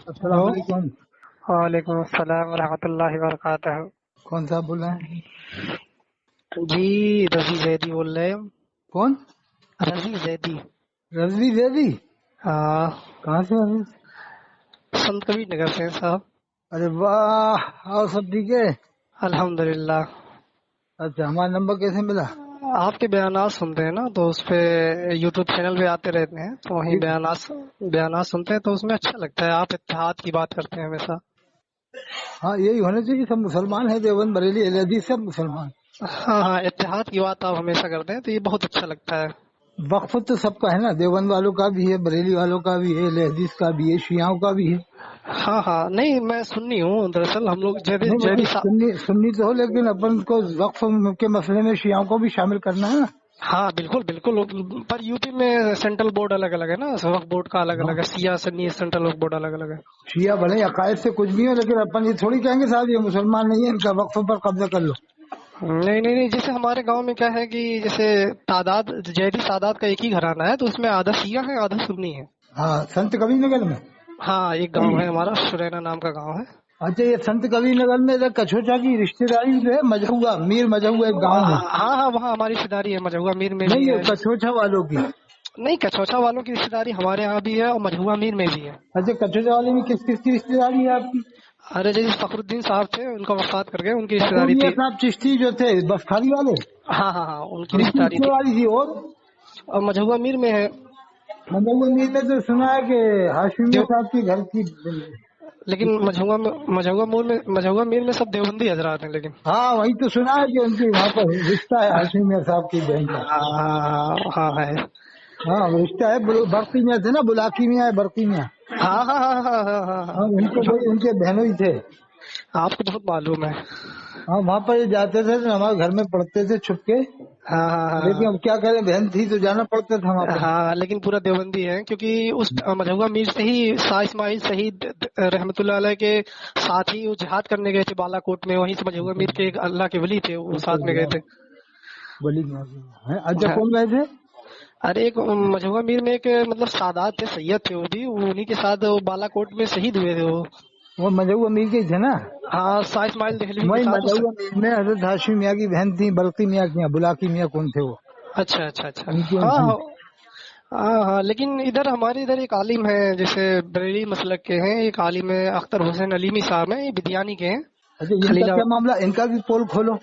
السلام ہلو، علیکم. وعلیکم السلام ورحمۃ اللہ وبرکاتہ. کون صاحب بول رہے ہیں؟ جی رضی زیدی بول رہے ہیں. کون؟ رضی زیدی. رضوی دیوی. ہاں، کہاں سے ہیں؟ سنت کبیر نگر سے ہیں صاحب. ارے واہ، اور سب ٹھیک ہے؟ الحمدللہ. اچھا، ہمارا نمبر کیسے ملا؟ آپ کے بیانات سنتے ہیں نا، تو اس پہ یوٹیوب چینل پہ آتے رہتے ہیں، تو وہیں ٹھیک. بیانات سنتے ہیں، تو اس میں اچھا لگتا ہے. آپ اتحاد کی بات کرتے ہیں ہمیشہ. ہاں، یہی ہونا چاہیے، سب مسلمان ہیں، دیوبند بریلی اہل حدیث سب مسلمان. ہاں ہاں، اتحاد کی بات آپ ہمیشہ کرتے ہیں، تو یہ بہت اچھا لگتا ہے. وقف تو سب کا ہے نا، دیوبند والوں کا بھی ہے، بریلی والوں کا بھی ہے، اہل حدیث کا بھی ہے، شیعوں کا بھی ہے. ہاں ہاں، نہیں میں سنی ہوں دراصل. ہم لوگ نہیں جیدی سننی تو ہو، لیکن اپن کو وقف کے مسئلے میں شیعوں کو بھی شامل کرنا ہے نا. ہاں بالکل بالکل. پر یوپی میں سینٹرل بورڈ الگ الگ ہے نا، وقف بورڈ کا الگ ہاں، الگ ہے. سیاہ سنی سینٹرل وقف بورڈ الگ الگ ہے. شیعہ بھلے عقائد سے کچھ بھی ہو، لیکن اپن یہ تھوڑی کہیں گے صاحب یہ مسلمان نہیں ہے، ان کا وقف پر قبضہ کر لو. نہیں نہیں نہیں، جیسے ہمارے گاؤں میں کیا ہے کہ جیسے تعداد جیدی سادات کا ایک ہی گھرانہ ہے، تو اس میں آدھا سیاہ ہے آدھا سنی ہے. ہاں، سنت کبیر نگر میں. ہاں، ایک گاؤں ہے ہمارا، شرینا نام کا گاؤں ہے. اچھا، یہ سنت کبیر نگر میں ادھر کچھوچا کی رشتے داری جو ہے، مجہوا میر مجہوا ایک گاؤں ہے. ہاں ہاں، وہاں ہماری رشتے داری ہے، مجہوا میر میں نہیں، بھی یہ ہے. کچھوچا والوں کی. نہیں، کچوچا والوں کی رشتے داری ہمارے یہاں بھی ہے اور مجہوا میر میں بھی ہے. اچھا، کچھوچا والے میں کس کس کی رشتے داری ہے آپ کی؟ ارے جیسے فخر الدین صاحب تھے، ان کا وفات کر گئے، ان کی رشتے فخر داری میاں تھی. صاحب چشتی جو تھے بسخاری والے، ہاں ہاں ہاں، ان کی ان رشتے کی داری رشتے تھی. داری تھی. اور مجہوا میر میں ہے. مجہوا میر میں تو سنا ہے کہ ہاشمی دیو میاں صاحب کی گھر کی. لیکن مجہوا میر میں سب دیوبندی حضرات ہیں لیکن. ہاں، وہی تو سنا ہے کہ ان کی وہاں پر رشتہ ہے ہاشمی میاں صاحب کی بہن کا. ہاں ہاں ہے. ہاں، رشتہ ہے. برقی میاں تھے نا، بلاکی میاں ہے، برقی میاں. ہاں ہاں ہاں ہاں ہاں ہاں ہاں، ان کو ہاں. وہی ان کے بہنوں ہی تھے. آپ کو بہت معلوم ہے. ہاں، وہاں پر یہ جاتے تھے تو ہمارے گھر میں پڑھتے تھے چھپ کے. ہاں ہاں لیکن ہاں اب کیا کریں، بہن تھی تو جانا پڑتا تھا وہاں پر. ہاں، لیکن پورا دیوبندی ہے، کیونکہ اس مجہوا میر سے ہی شاہ اسماعیل شہید رحمۃ اللہ علیہ کے ساتھ ہی وہ جہاد کرنے گئے تھے بالا کوٹ میں. وہیں سے مجہوا میر کے ایک اللہ کے ولی تھے، وہ ساتھ میں گئے تھے. بلی اچھا، ہاں. کون گئے تھے؟ ارے ایک مجہوا میر میں ایک مطلب سادات تھے، سید تھے، وہ بھی انہیں کے ساتھ وہ بالا کوٹ میں شہید ہوئے تھے وہ. وہ مجہوا میر کے ہی تھے نا. ہاں، شاہ اسماعیل دہلوی کے وہی ساتھ مجہوا میر میں حضرت ہاشمی میاں کی بہن تھی، برقی میاں کی. بلاکی میاں کون تھے وہ؟ اچھا اچھا اچھا. ان کی ہاں تھی. ہاں ہاں، لیکن ادھر ہمارے ادھر ایک عالم ہے، جیسے بریلی مسلک کے ہیں، ایک عالم ہے اختر حسین علیمی صاحب ہیں، یہ بدیانی کے ہیں. اچھا، ان کا خلیل کیا معاملہ؟ ان کا بھی پول کھولو.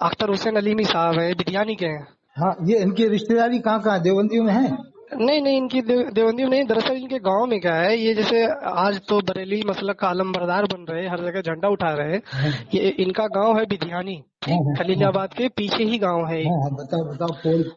اختر حسین علیمی صاحب ہیں، بدیانی کے ہیں. ہاں، یہ ان کی رشتے داری کہاں کہاں دیوبندیوں میں ہے؟ نہیں نہیں، ان کی دیوبندی نہیں. دراصل ان کے گاؤں میں کیا ہے، یہ جیسے آج تو بریلی مسلک کا علم بردار بن رہے، ہر جگہ جھنڈا اٹھا رہے. ہاں یہ ان کا گاؤں ہے بدیانی، ہاں ٹھیک، خلیل آباد کے پیچھے ہی گاؤں ہے ایک. ہاں. بتاؤ پول.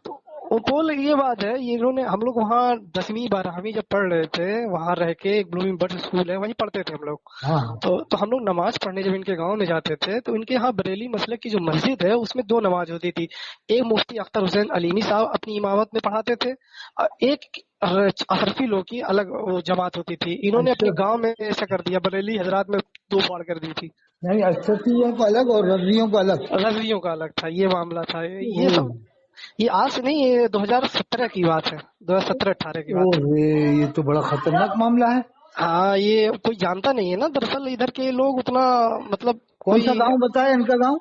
پول یہ بات ہے، یہ انہوں نے، ہم لوگ وہاں 10ویں 12ویں جب پڑھ رہے تھے، وہاں رہ کے ایک بلومنگ برڈ اسکول ہے، وہیں پڑھتے تھے ہم لوگ. ہاں تو ہم لوگ نماز پڑھنے جب ان کے گاؤں میں جاتے تھے، تو ان کے یہاں بریلی مسلک کی جو مسجد ہے اس میں 2 نماز ہوتی تھی. ایک مفتی اختر حسین علیمی صاحب اپنی امامت میں پڑھاتے تھے، اور ایک اشرفی لوگ کی الگ وہ جماعت ہوتی تھی. انہوں نے اپنے اچھا. گاؤں میں ایسا کر دیا، بریلی حضرات میں 2 بار کر دی تھی. یعنی اشرفیوں کو الگ اور رضویوں کو الگ. رضویوں کا الگ تھا، یہ معاملہ تھا. یہ سب یہ آج سے نہیں، یہ 2017 کی بات ہے، 2017-18 کی بات. یہ تو بڑا خطرناک معاملہ ہے. ہاں، یہ کوئی جانتا نہیں ہے نا دراصل ادھر کے لوگ اتنا، مطلب کون سا کوئی. گاؤں بتایا ان کا گاؤں؟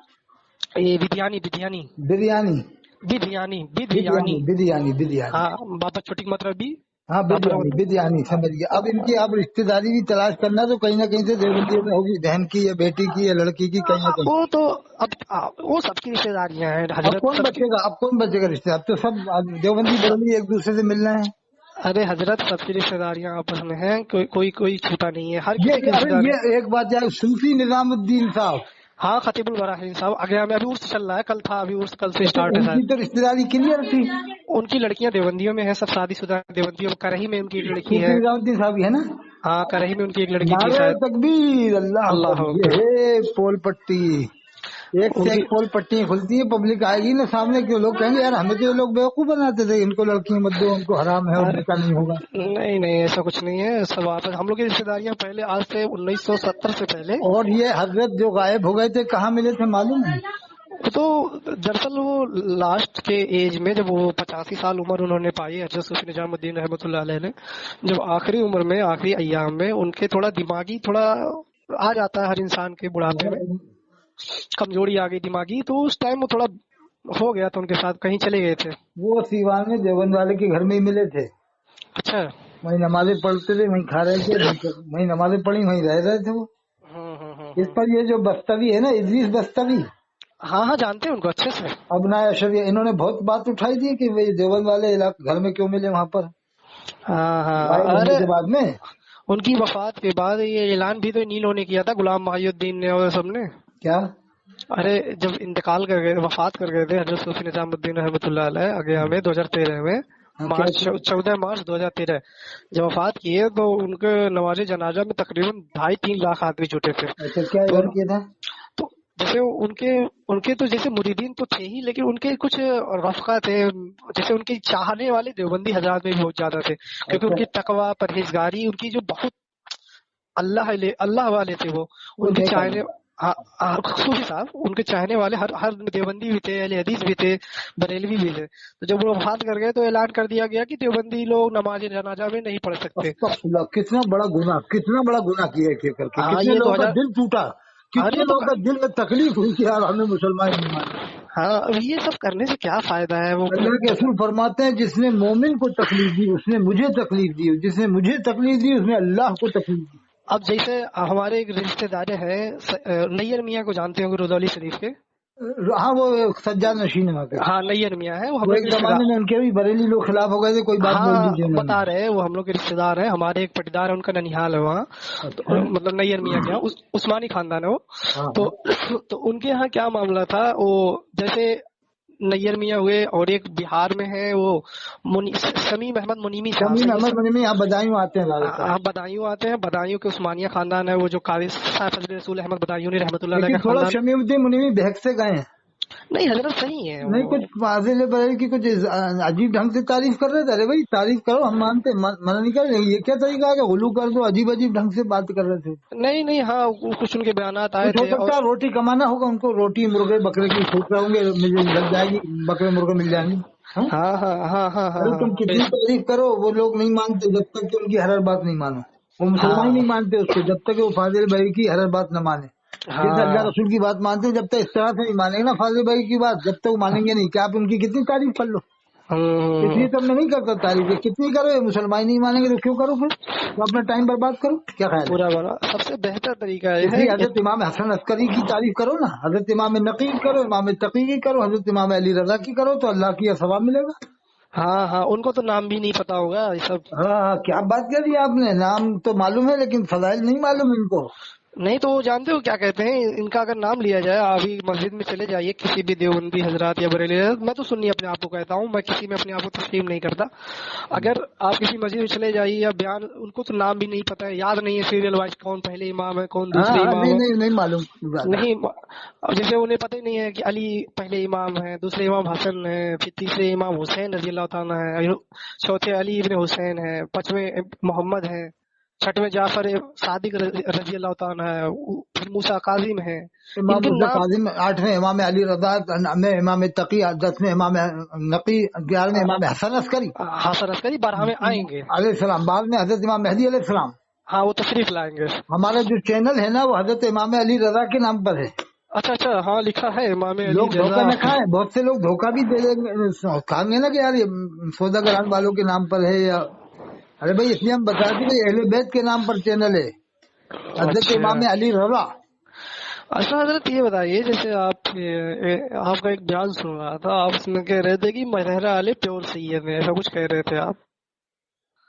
یہ بدیانی. بریانی. بدیانی بدیانی بدیانی. بدیانی بدیانی. ہاں، بابا چھوٹی مطلب بھی. ہاں، بدیانی سمجھ گیا. اب ان کی آپ رشتے داری بھی تلاش کرنا تو کہیں نہ کہیں سے دیوبندیوں میں ہوگی، بہن کی یا بیٹی کی یا لڑکی کی، کہیں نہ کہیں. وہ تو اب وہ سب کی رشتے داریاں ہیں اب حضرت، کون سب کی. بچے گا؟ اب کون بچے گا رشتے؟ اب تو سب دیوبندی بریلی ایک دوسرے سے ملنا ہے. ارے حضرت، سب کی رشتے داریاں آپس میں ہیں، کوئی چھوٹا نہیں ہے، ہر کسی کی رشتے داری. یہ ایک بات ہے، صوفی نظام الدین صاحب. ہاں، خطیب البراہیم صاحب آگے میں ابھی عرس چل رہا ہے، کل تھا، ابھی عرس کل سے اچھا، اسٹارٹ ہے ان سر. کی تو رشتے داری کلیئر تھی. ان کی لڑکیاں دیوبندیوں میں ہیں، سب شادی شدہ دیوبندیوں میں. کرہی میں ان کی ایک لڑکی صوفی ہے. نظام الدین صاحب ہی ہے نا؟ ہاں، کرہی میں ان کی ایک لڑکی تھی نعرہ شاید. تکبیر، اللہ اللہ اکبر. اکبر. یہ ہے پول پٹی. ایک ان سے کی ایک پول پٹیاں کھلتی ہیں، پبلک آئے گی نا سامنے، کیوں لوگ کہیں گے یار ہمیں تو یہ لوگ بیوقوف بناتے تھے، ان کو لڑکیاں مت دو، ان کو حرام ہے اور نکاح نہیں ہوگا. نہیں نہیں، ایسا کچھ نہیں ہے، سب آپس ہم لوگ کی رشتے داریاں پہلے، آج سے 1970 سے پہلے. اور یہ حضرت جو غائب ہو گئے تھے کہاں ملے تھے معلوم ہے؟ تو دراصل وہ لاسٹ کے ایج میں جب وہ 85 سال عمر انہوں نے پائی حضرت صوفی نظام الدین رحمۃ اللہ علیہ نے، جب آخری عمر میں آخری ایام میں ان کے تھوڑا دماغی تھوڑا آ جاتا ہے ہر انسان کے بڑھاپے میں، کمزوری آ گئی دماغی، تو اس ٹائم وہ تھوڑا ہو گیا تو ان کے ساتھ کہیں چلے گئے تھے. وہ سیوان میں دیوبند والے کے گھر میں ہی ملے تھے. اچھا. وہیں نمازیں پڑھتے تھے، وہیں کھا رہے تھے، وہیں نمازیں پڑھی، وہیں رہ رہے تھے وہ. اس پر یہ جو بستوی ہے نا، ادریس بستوی، ہاں ہاں جانتے ہیں ان کو اچھے سے. ابنا اشرف، انہوں نے بہت بات اٹھائی تھی کہ وہ دیوبند والے گھر میں کیوں ملے وہاں پر ہاں ہاں. غائب ہونے ارے کے بعد میں. ان کی وفات کے بعد یہ اعلان بھی تو نیلوں نے کیا تھا، غلام محی الدین نے اور سب نے. کیا؟ ارے جب انتقال کر گئے، وفات کر گئے تھے حضرت صوفی نظام الدین رحمۃ اللہ علیہ اگیا میں 2013 میں، مارچ 14 مارچ 2013 جب وفات کیے تو ان کے نماز جنازہ میں تقریباً 2.5-3 لاکھ آدمی جٹے تھے. اچھا، کیا اعلان کیا تھا؟ تو جیسے ان کے تو جیسے مریدین تو تھے ہی، لیکن ان کے کچھ رفقا تھے، جیسے ان کے چاہنے والے دیوبندی حضرات میں بھی بہت زیادہ تھے، کیونکہ ان کی تقوی پرہیزگاری، ان کی جو بہت اللہ والے تھے، وہ ان کے چاہنے صوفی صاحب ان کے چاہنے والے ہر دیوبندی بھی تھے، اہل حدیث بھی تھے، بریلوی بھی تھے. تو جب وہ وفات کر گئے تو اعلان کر دیا گیا کہ دیوبندی لوگ نماز جنازہ میں نہیں پڑھ سکتے. کتنا بڑا گناہ کیا کر کے، ہاں کتنے یہ لوگوں کا دل ٹوٹا، کتنے تو لوگوں کا دل میں تکلیف ہوئی کہ یار ہمیں مسلمان نہیں مانا. ہاں یہ سب کرنے سے کیا فائدہ ہے؟ وہ اللہ کے رسول فرماتے ہیں جس نے مومن کو تکلیف دی اس نے مجھے تکلیف دی، جس نے مجھے تکلیف دی اس نے اللہ کو تکلیف دی. اب جیسے ہمارے ایک رشتے دار ہیں نیر میاں کو جانتے ہوں گے، رودولی شریف کے. ہاں وہ سجاد نشین ہے. ہاں نیر میاں ہے، وہ ہم وہ لوگ ایک زمانے میں ان کے بھی بریلی لوگ خلاف ہو گئے تھے، کوئی بات بول دیجیے. بتا رہے وہ ہم لوگ کے رشتے دار ہیں، ہمارے ایک پٹیدار ہے، ان کا ننیحال ہے وہاں، مطلب نیر میاں کے یہاں عثمانی خاندان ہے وہ. تو ان کے یہاں کیا معاملہ تھا، وہ جیسے نیر میاں ہوئے اور ایک بہار میں ہے وہ سمیم احمد منیمی صاحب، یہاں بدایوں آتے ہیں، بدایوں آتے ہیں، بدایوں کے عثمانیہ خاندان ہے، وہ جو قاری صاحب فضل رسول احمد بدایونی رحمۃ اللہ علیہ کا تھوڑا خاندان. شمیم الدین منیمی بہک سے گئے ہیں. نہیں حضرت صحیح ہے، نہیں کچھ فاضل بریلی کی کچھ عجیب ڈھنگ سے تعریف کر رہے تھے. ارے بھائی تعریف کرو، ہم مانتے، منع نہیں کر رہے. یہ کیا طریقہ ہے کہ غلو کر دو؟ عجیب ڈھنگ سے بات کر رہے تھے. نہیں ہاں کچھ ان کے بیانات آئے ہو تھے. سکتا ہے روٹی کمانا ہوگا ان کو، روٹی مرغے بکرے کی سوچ رہے ہوں گے، لگ جائے گی، بکرے مرغے مل جائیں گے. ارے تم کتنی تعریف کرو وہ لوگ نہیں مانتے جب تک کہ ان کی ہر بات نہیں مانو. وہ مسلمان نہیں مانتے اس کو جب تک کہ وہ فاضل بھائی کی ہر بات نہ مانے. جیسے اللہ رسول کی بات مانتے ہیں، جب تک اس طرح سے نہیں مانیں گے نا فاضل بھائی کی بات، جب تک وہ مانیں گے نہیں. کیا آپ ان کی کتنی تعریف کر لو، اس لیے تو میں نہیں کرتا تعریف. کتنی کرو، یہ مسلمان نہیں مانیں گے تو کیوں کرو؟ پھر تو اپنا ٹائم برباد کرو. کیا خیال ہے؟ سب سے بہتر طریقہ ہے حضرت امام حسن عسکری کی تعریف کرو نا، حضرت امام نقی کی کرو، امام تقی کی کرو، حضرت امام علی رضا کی کرو، تو اللہ کی ثواب ملے گا. ہاں ان کو تو نام بھی نہیں پتا ہوگا یہ سب. ہاں کیا بات کر دی آپ نے، نام تو معلوم ہے لیکن فضائل نہیں معلوم ان کو. نہیں تو وہ جانتے ہو کیا کہتے ہیں، ان کا اگر نام لیا جائے، ابھی مسجد میں چلے جائیے کسی بھی دیوبندی حضرات یا بریلی حضرات، میں تو سنی اپنے آپ کو کہتا ہوں، میں کسی میں اپنے آپ کو تسلیم نہیں کرتا. اگر آپ کسی مسجد میں چلے جائیے یا بیان، ان کو تو نام بھی نہیں پتا ہے، یاد نہیں ہے سیریل وائز کون پہلے امام ہے کون دوسرے امام ہے. نہیں معلوم نہیں جیسے انہیں پتہ ہی نہیں ہے کہ علی پہلے امام ہے، دوسرے امام حسن ہے، پھر تیسرے امام حسین رضی اللہ تعالیٰ ہے، چوتھے علی ابن حسین ہے، پانچویں محمد ہے، چھٹویں جعفر صادق رضی اللہ تعالیٰ ہے، پھر موسیٰ کاظم ہے. امام موسیٰ کاظم، 8ویں امام علی رضا، 9ویں امام تقی، 10ویں امام نقی، 11ویں امام حسن عسکری. 12ویں آئیں گے علیہ السلام. بعد میں حضرت امام مہدی علیہ السلام. ہاں وہ تشریف لائیں گے. ہمارا جو چینل ہے نا وہ حضرت امام علی رضا کے نام پر ہے. اچھا ہاں لکھا ہے امام علی لوگ دھوکہ نہ کھائیں، بہت سے لوگ دھوکہ بھی دے دیں گے، کھائیں گے نا کہ یار یہ سوداگران والوں کے نام پر ہے یا. ارے بھائی اس لیے ہم بتاتے ہیں اہل بیت کے نام پر چینل ہے، حضرت امام علی رضا. اچھا حضرت یہ بتائیے، جیسے آپ کا ایک بیان سن رہا تھا، آپ اس میں کہہ رہے تھے کہ مظاہرہ والے پیور سید ہیں، ایسا کچھ کہہ رہے تھے آپ.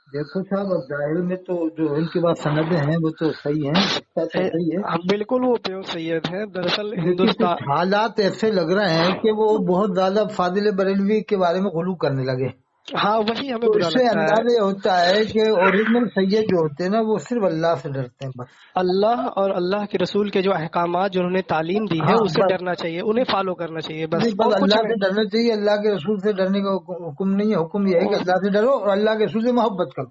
دیکھو صاحب اب ظاہر میں تو جو ان کے پاس سندیں ہیں وہ تو صحیح ہیں، بالکل وہ پیور سید ہیں. دراصل ہندوستان حالات ایسے لگ رہے ہیں کہ وہ بہت زیادہ فاضل بریلوی کے بارے میں غلو کرنے لگے. ہاں وہی ہمیں تو برا اس سے لگتا ہے. اندازہ یہ ہوتا ہے کہ اوریجنل سید جو ہوتے ہیں نا وہ صرف اللہ سے ڈرتے ہیں، بس اللہ اور اللہ کے رسول کے جو احکامات جو انہوں نے تعلیم دی ہے اس سے ڈرنا چاہیے، انہیں فالو کرنا چاہیے بس. اللہ سے ڈرنا چاہیے، اللہ کے رسول سے ڈرنے کا حکم نہیں ہے. حکم یہ ہے کہ اللہ سے ڈرو اور اللہ کے رسول سے محبت کرو.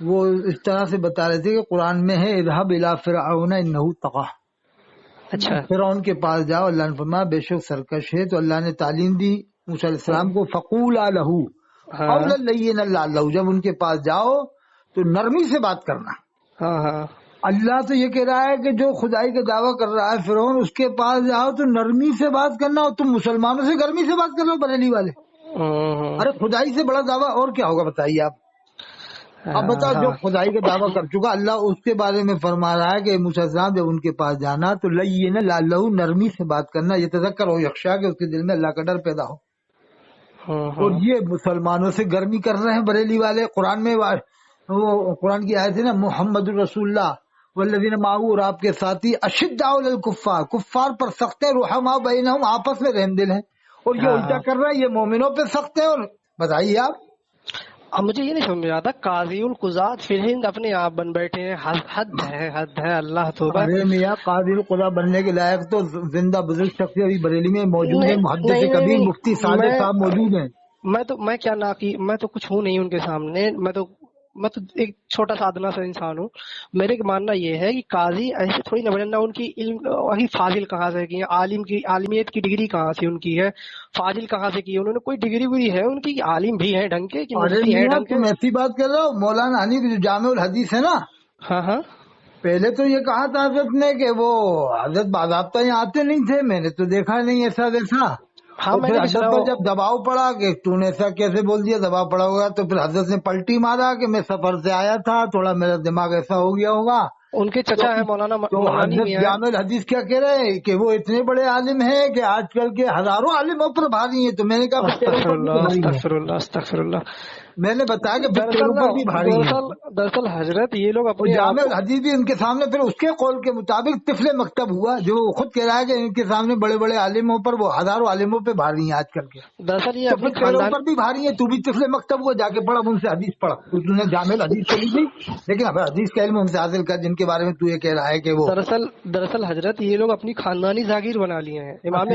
وہ اس طرح سے بتا رہے تھے کہ قرآن میں ہے اذهب الى فرعون انه طغى. اچھا فرعون کے پاس جاؤ، اللہ نے فرمایا بے شک سرکش ہے. تو اللہ نے تعلیم دی موسیٰ علیہ السلام کو فقولا لہ قولا لینا لعلہ، جب ان کے پاس جاؤ تو نرمی سے بات کرنا. اللہ تو یہ کہہ رہا ہے کہ جو خدائی کا دعویٰ کر رہا ہے فرعون، اس کے پاس جاؤ تو نرمی سے بات کرنا، اور تم مسلمانوں سے گرمی سے بات کر رہے ہو بریلی والے. ارے خدائی سے بڑا دعویٰ اور کیا ہوگا بتائیے آپ. اب بتاؤ جو خدائی کا دعویٰ کر چکا اللہ اس کے بارے میں فرما رہا ہے کہ موسیٰ السلام جب ان کے پاس جانا تو لینا لعلہ، نرمی سے بات کرنا، یہ تذکر ہو یخشا کہ اس کے دل میں اللہ کا ڈر پیدا ہو. اور یہ مسلمانوں سے گرمی کر رہے ہیں بریلی والے. قرآن میں وہ قرآن کی آیت ہے نا، محمد الرسول اللہ والذین معہ، اور آپ کے ساتھی اشداء علی الکفار، کفار پر سخت ہیں، رحماء بینہم، آپس میں رحم دل ہیں. اور یہ الٹا کر رہا ہے، یہ مومنوں پہ سخت ہے. اور بتائیے آپ. اب مجھے یہ نہیں سمجھ آتا، قاضی القضات فی الہند اپنے آپ بن بیٹھے ہیں. حد ہے اللہ توبہ. ارے میاں قاضی القضا بننے کے لائق تو زندہ بزرگ شخص ابھی بریلی میں موجود ہیں، محدث کبیر مفتی صادق صاحب موجود ہیں. میں تو کچھ ہوں نہیں ان کے سامنے. میں تو ایک چھوٹا سا ادنا سا انسان ہوں. میرے ماننا یہ ہے کہ قاضی ایسے تھوڑی نہ بننا. ان کی علم وہی فاضل کہاں سے کی ہے، عالمیت کی ڈگری کہاں سے ان کی ہے، فاضل کہاں سے کی ہے. انہوں نے کوئی ڈگری وگری ہے ان کی، عالم بھی ہے ڈھنگ کے کہ مفتی ہے ڈھنگ کے. تم ایسی بات کر رہے ہو. مولانا حنیف جو جامع الحدیث ہے نا، ہاں پہلے تو یہ کہا تھا حضرت نے کہ وہ حضرت باضابطہ یہاں آتے نہیں تھے. میں نے تو دیکھا نہیں ایسا ویسا. پھر حضرت پر جب دباؤ پڑا کہ تو نے ایسا کیسے بول دیا، دباؤ پڑا ہوگا، تو پھر حضرت نے پلٹی مارا کہ میں سفر سے آیا تھا، تھوڑا میرا دماغ ایسا ہو گیا ہوگا. ان کے چچا ہے مولانا. تو حضرت جامع الحدیث کیا کہہ رہے ہیں کہ وہ اتنے بڑے عالم ہیں کہ آج کل کے ہزاروں عالموں پر بھاری ہیں. تو میں نے کہا استغفر اللہ. میں نے بتایا کہ پر بھی بھاری ہیں. دراصل حضرت یہ لوگ اپنے جامع الحدیث بھی ان کے سامنے پھر اس کے قول کے مطابق طفل مکتب ہوا، جو خود کہہ رہا ہے کہ ان کے سامنے بڑے بڑے عالموں پر وہ ہزاروں عالموں پہ بھاری ہیں آج کل کے. دراصل یہ اپنے خاندان پر بھی بھاری ہیں. تو بھی طفل مکتب ہوا، جا کے پڑھا ان سے حدیث پڑھا. تو نے جامع الحدیث چلی تھی، لیکن اب حدیث کا علم ان سے حاصل کر جن کے بارے میں تو یہ کہہ رہا ہے کہ وہ دراصل حضرت یہ لوگ اپنی خاندانی جاگیر بنا لیے ہیں. امام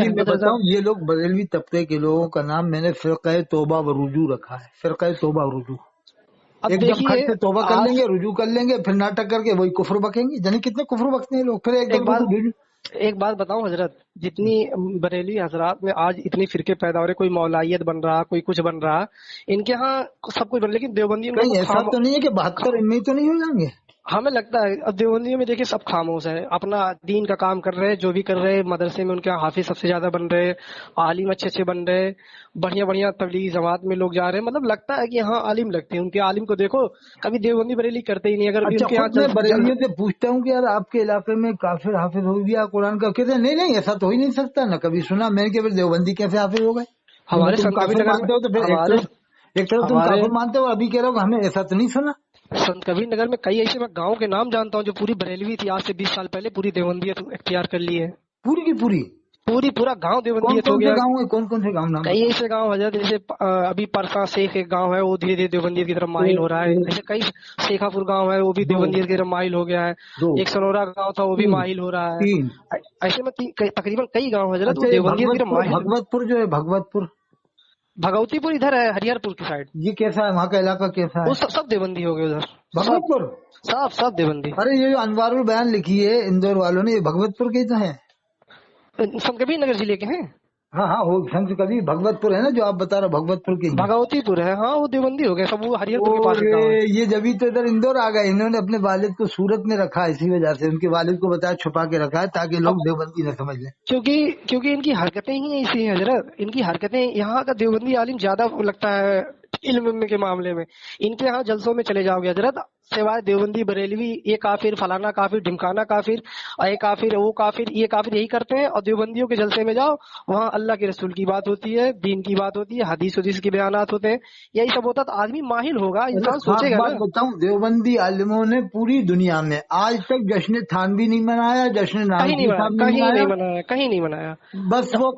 یہ لوگ بریلوی طبقے کے لوگوں کا نام میں نے فرقہ توبہ و رجوع رکھا ہے. فرقہ توبہ و رجوع. ایک دم کھٹ سے توبہ کر لیں گے، رجوع کر لیں گے، پھر ناٹک کر کے وہی کفر بکیں گے. یعنی کتنے کفر بکتے ہیں لوگ. پھر ایک بات بتاؤں حضرت، جتنی بریلی حضرات میں آج اتنی فرقے پیدا ہو رہے، کوئی مولائیت بن رہا، کوئی کچھ بن رہا، ان کے ہاں سب کچھ بن، لیکن دیوبندی ایسا تو نہیں ہے کہ 72 ان میں تو نہیں ہو جائیں گے. ہمیں لگتا ہے اب دیوبندیوں میں دیکھیں سب خاموش ہے، اپنا دین کا کام کر رہے، جو بھی کر رہے. مدرسے میں ان کے حافظ سب سے زیادہ بن رہے، عالم اچھے بن رہے، بڑھیا تبلیغی جماعت میں لوگ جا رہے ہیں. مطلب لگتا ہے کہ ہاں عالم لگتے ہیں. ان کے عالم کو دیکھو، کبھی دیوبندی بریلی کرتے ہی نہیں. اگر میں بریلیوں سے پوچھتا ہوں کہ یار آپ کے علاقے میں کافر حافظ ہو گیا قرآن کا، کہتے ہیں نہیں ایسا تو ہی نہیں سکتا، نہ کبھی سنا میں نے کہ دیوبندی کیسے حافظ ہو گئے. ہمارے کافر مانتے ہو تو پھر ایک طرف تم کافر مانتے ہو، ابھی کہہ رہے ہو کہ ہمیں ایسا تو نہیں سنا. سنت کبیر نگر میں کئی ایسے میں گاؤں کے نام جانتا ہوں جو پوری بریلوی تھی، آج سے 20 سال پہلے پوری دیوبندیت اختیار کر لی ہے. پوری کی پورا گاؤں دیوبندیت ہو گیا. کون سے گاؤں نام؟ کئی ایسے گاؤں حضرت، جیسے ابھی پرسا شیخ ایک گاؤں ہے، وہ دھیرے دھیرے دیوبندیت کی طرف مائل ہو رہا ہے. ایسے کئی شیخا پور گاؤں ہے، وہ بھی دیوبندیت کی طرف مائل ہو گیا ہے. ایک سنورا گاؤں تھا، وہ بھی مائل ہو رہا ہے. ایسے میں تقریباً کئی گاؤں حضرت دیوبندیت کی طرف مائل. بھگوت پور جو ہے، بھگوتی پور ادھر ہے ہریہر پور کی سائڈ. یہ کیسا ہے وہاں کا علاقہ کیسا ہے؟ سب دیوبندی ہو گئے ادھر. بھگوت پور سب دیوبندی. ارے یہ جو انوار البیان لکھی ہے اندور والوں نے، یہ بھگوت پور کے تو ہے، سنت کبیر نگر ضلع کے ہیں. ہاں وہ سنت کبیر بھگوت پور ہے نا جو آپ بتا رہے بھگوت پور کے. بھگوتی پور ہے، ہاں وہ دیوبندی ہو گئے سب. وہ ہریہر پور کے پاس یہ جبھی تو ادھر اندور آ گئے. انہوں نے اپنے والد کو صورت میں رکھا، اسی وجہ سے ان کے والد کو بتایا چھپا کے رکھا ہے تاکہ لوگ دیوبندی نہ سمجھ لیں. کیونکہ ان کی حرکتیں ہی ایسی ہیں حضرت. ان کی حرکتیں، یہاں کا دیوبندی عالم زیادہ لگتا ہے علم کے معاملے میں. ان کے یہاں جلسوں میں چلے جاؤ گے حضرت، سوائے دیوبندی بریلوی یہ کافر، فلانا کافر، ڈھمکانا کافر، اے کافر، وہ کافر، یہ کافر، یہی کرتے ہیں. اور دیوبندیوں کے جلسے میں جاؤ، وہاں اللہ کے رسول کی بات ہوتی ہے، دین کی بات ہوتی ہے، حدیث کے بیانات ہوتے ہیں. یہی سب ہوتا تو آدمی ماہر ہوگا، انسان سوچے گا. بات بتاؤں، دیوبندی عالموں نے پوری دنیا میں آج تک جشن تھانوی نہیں منایا، جشن کہیں نہیں منایا. بس وہ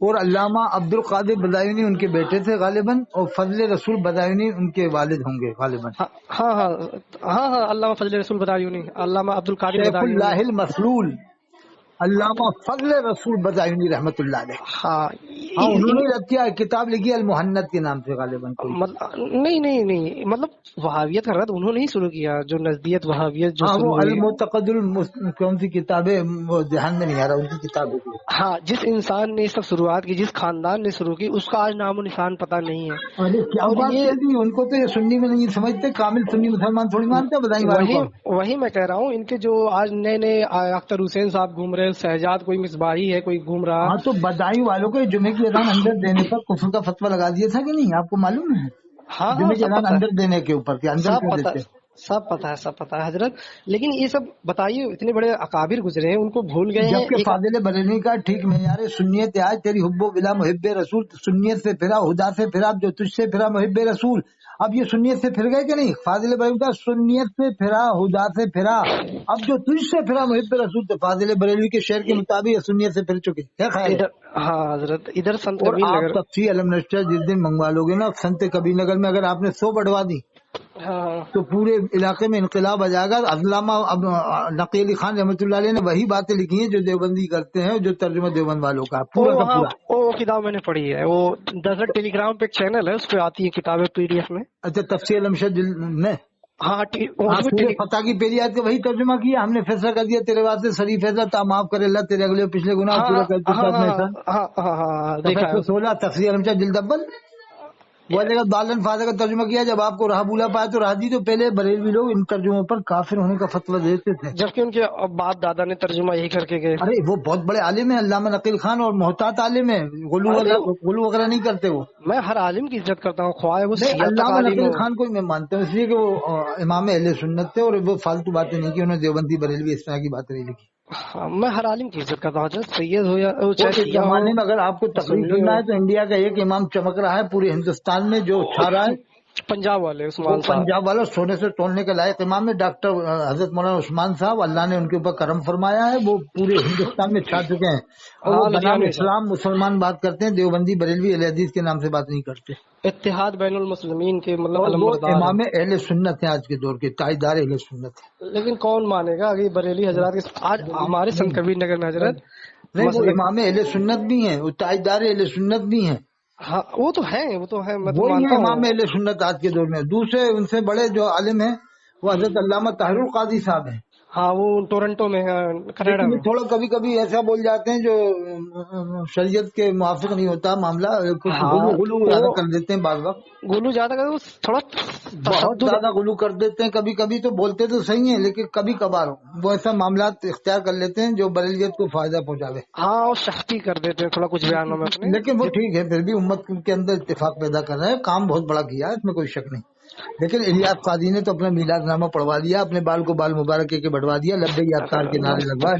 اور علامہ عبد القادر بدایونی ان کے بیٹے تھے غالباً، اور فضل رسول بدایونی ان کے والد ہوں گے غالباً. ہاں ہاں ہاں ہاں علامہ فضل رسول بدایونی، علامہ عبد القادر شیخ بدایونی. اللہ المسلول علامہ فضل رسول بدایونی رحمۃ اللہ علیہ. ہاں ہاں انہوں نے رد کیا کتاب لکھی المحنت کے نام سے غالباً کوئی. نہیں مطلب وہابیت کا رد انہوں نے ہی شروع کیا، جو نزدیت وہابیت جو ہاں وہ شروع ہوئی. المعتقد کون سی کتاب ہے وہ ذہن میں نہیں آ رہا، ان کی کتاب ہے. ہاں جس انسان نے سب شروعات کی، جس خاندان نے شروع کی، اس کا آج نام و نشان پتہ نہیں ہے. ارے کیا اور بات یہ کہہ دی، ان کو تو یہ سنی میں نہیں سمجھتے، کامل سنی مسلمان تھوڑی مانتے بدائی والوں کو. وہی میں کہہ رہا ہوں، ان کے جو آج نئے اختر حسین صاحب گھوم رہے، شہزاد کوئی مصباحی ہے کوئی گھوم رہا. ہاں تو بدائی والوں کو جمعے کی اذان اندر دینے پر کفر کا فتویٰ لگا دیا تھا کہ نہیں، آپ کو معلوم ہے؟ ہاں جمعے کی سب اذان پتہ اندر دینے کے اوپر کہ اندر کر دیتے. سب پتہ ہے حضرت. لیکن یہ سب بتائیے، اتنے بڑے اکابر گزرے ہیں، ان کو بھول گئے ہیں. جبکہ فاضل بریلوی کا ٹھیک معیار سنیت آج تیری حب و بلا محب رسول، سنیت سے پھرا ہدا سے پھرا، جو تجھ سے پھرا محب رسول. اب یہ سنیت سے پھر گئے کہ نہیں؟ فاضل بریلوی کا سنیت سے پھرا ہدا سے پھرا، اب جو تجھ سے پھرا محب رسول. تو فاضل بریلوی کے شعر کے مطابق سنیت سے پھر چکے. کیا خیال ہے؟ ہاں حضرت ادھر سنت اور کبیر آپ نگر. تفسیر علم نشر جس دن منگوا لو گے نا سنت کبیر نگر میں، اگر آپ نے 100 بڑھوا دی ہاں تو پورے علاقے میں انقلاب آ جائے گا. علامہ نقی علی خان رحمۃ اللہ علیہ نے وہی باتیں لکھی ہیں جو دیوبندی کرتے ہیں، جو ترجمہ دیوبند والوں کا پورا کا پورا. وہ کتاب میں نے پڑھی ہے، وہ ڈیزرٹ ٹیلی گرام پہ ایک چینل ہے، اس پہ آتی ہے کتابیں PDF میں. اچھا تفسیر علم نشر نے ہاں سورہ فتح کی پہلی آیت کا وہی ترجمہ کیا. ہم نے فیصلہ کر دیا تیرے واسطے شریف فیصلہ، تا معاف کرے اللہ تیرے اگلے پچھلے گناہ پورا کر دیتا اپنا احسان. دیکھا ہے. 16 تفسیر علم نشر جلد اول. وہ جگہ بالن فاضل کا ترجمہ کیا، جب آپ کو راہ بولا پایا تو راہ دی. تو پہلے بریلوی لوگ ان ترجموں پر کافر ہونے کا فتویٰ دیتے تھے، جبکہ ان کے باپ دادا نے ترجمہ یہی کر کے گئے. ارے وہ بہت بڑے عالم ہیں علامہ نقیل خان، اور محتاط عالم ہیں، غلو وغیرہ نہیں کرتے. وہ میں ہر عالم کی عزت کرتا ہوں، خواہ وہ نہیں، شیعہ تک علامہ عالم نقیل ہو. خان کو میں مانتا ہوں اس لیے کہ وہ امام اہل سنت تھے، اور وہ فالتو باتیں نہیں کی انہوں نے، دیوبندی بریلوی اس طرح کی باتیں نہیں لکھی. میں ہر عالم کی عزت کرتا ہوں، سید ہو یا چاہے اس زمانے میں اگر آپ کو تقریر سننا ہے تو انڈیا کا ایک امام چمک رہا ہے پورے ہندوستان میں جو چھا رہا ہے، پنجاب والے عثمان صاحب، پنجاب والوں سونے سے تولنے کے لائق امام ہے ڈاکٹر حضرت مولانا عثمان صاحب. اللہ نے ان کے اوپر کرم فرمایا ہے، وہ پورے ہندوستان میں چھا چکے ہیں. اور وہ بنام اسلام مسلمان بات کرتے ہیں، دیوبندی بریلوی اہل حدیث کے نام سے بات نہیں کرتے. اتحاد بین المسلمین کے مطلب اور وہ علمبردار امام اہل سنت ہیں، آج کے دور کے تاجدار اہل سنت ہیں. لیکن کون مانے گا اگر بریلی حضرات کے آج ہمارے سنت کبیر نگر میں حضرت نہیں، وہ امام اہل سنت بھی ہیں، وہ تاجدار اہل سنت بھی ہیں. ہاں وہ تو ہے میں تو وہی مانتا ہیں امام ہوں. اہل سنت آج کے دور میں. دوسرے ان سے بڑے جو عالم ہیں وہ حضرت علامہ طاہر القاضی صاحب ہیں. ہاں وہ ٹورنٹو میں ہے، کینیڈا لیکن میں. تھوڑا کبھی کبھی ایسا بول جاتے ہیں جو شریعت کے موافق نہیں ہوتا معاملہ، کچھ غلو زیادہ کر دیتے ہیں بعض وقت، گولو زیادہ کر تھوڑا بہت زیادہ غلو کر دیتے ہیں. کبھی کبھی تو بولتے تو صحیح ہیں لیکن کبھی کبھار وہ ایسا معاملات اختیار کر لیتے ہیں جو بریلیت کو فائدہ پہنچاوے. ہاں وہ سختی کر دیتے ہیں تھوڑا کچھ بیانوں میں اپنے. لیکن وہ ٹھیک ہے، پھر بھی امت کے اندر اتفاق پیدا کر رہے ہیں، کام بہت بڑا کیا ہے، اس میں کوئی شک نہیں. لیکن الیاس قاضی نے تو اپنا میلاد نامہ پڑھوا دیا، اپنے بال کو بال مبارک کے بڑھوا دیا، لبے یادگار کے نعرے لگوائے.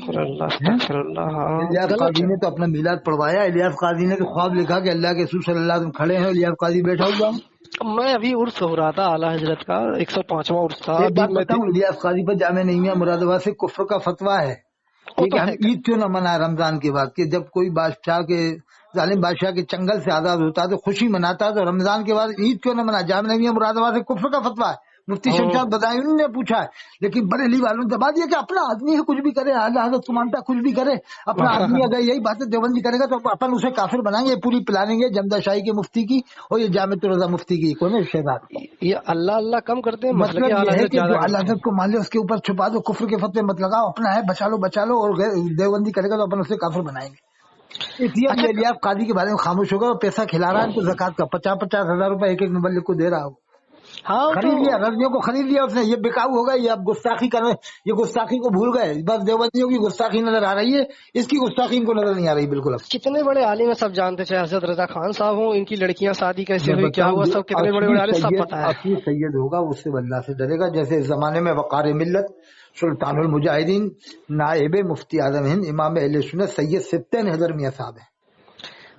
الیاس قاضی نے تو اپنا میلاد پڑھوایا. الیاس قاضی نے تو خواب لکھا کہ اللہ کے رسول صلی اللہ علیہ وسلم کھڑے ہیں، الیاس قاضی بیٹھا ہوا. میں ابھی عرس ہو رہا تھا اعلیٰ حضرت کا 105واں عرس تھا. ایک بات بتاؤں، الیاس قاضی پر جامع نعیمیہ مرادآباد سے کفر کا فتویٰ ہے کہ ہم عید کیوں نہ منائے رمضان کے بعد، کہ جب کوئی بادشاہ کے ظالم بادشاہ کے چنگل سے آزاد ہوتا ہے تو خوشی مناتا ہے، تو رمضان کے بعد عید کیوں نہ منائے. جامع نعیمیہ مرادآباد سے کفر کا فتویٰ ہے. مفتی شمشاد بدایونی نے پوچھا ہے، لیکن بریلی والوں نے دبا دیا کہ اپنا آدمی ہے، کچھ بھی کرے، اعلیٰ حضرت کو مانتا کچھ بھی کرے، اپنا آدمی اگر یہی باتیں دیوبندی کرے گا تو اپن اسے کافر بنائیں گے. پوری پلاننگ ہے جمدہ شاہی کے مفتی کی اور یہ جامع الرضا مفتی کی. کون ہے شہزاد؟ یہ اللہ کم کرتے ہیں. مطلب یہ ہے کہ جو اعلیٰ حضرت کو مان لے اس کے اوپر چھپا دو، کفر کے فتوے مت لگاؤ، اپنا ہے بچا لو اور دیوبندی کرے گا تو اپن اسے کافر بنائیں گے. الیاس قاضی کے بارے میں خاموش ہوگا، اور پیسہ کھلا رہا ہے تو زکات کا 50-50 ہزار روپے ایک مبلغ کو دے رہا ہو. خرید لیا، غرضیوں کو خرید لیا اس نے. یہ بکاؤ ہوگا، یہ اب گستاخی کر رہے، یہ گستاخی کو بھول گئے. بس دیوبندیوں کی گستاخی نظر آ رہی ہے، اس کی گستاخی ان کو نظر نہیں آ رہی بالکل. اب کتنے بڑے عالم سب جانتے تھے، حضرت رضا خان صاحب ہوں، ان کی لڑکیاں شادی کیسے ہوئی، کیا ہوا، سب کتنے بڑے بڑے عالم سب پتا ہے. اصلی سید ہوگا اس سے اللہ سے ڈرے گا. جیسے اس زمانے میں وقار ملت سلطان المجاہدین نائب مفتی اعظم ہند امام اہل سنت سید سبطین حیدر میاں صاحب ہیں.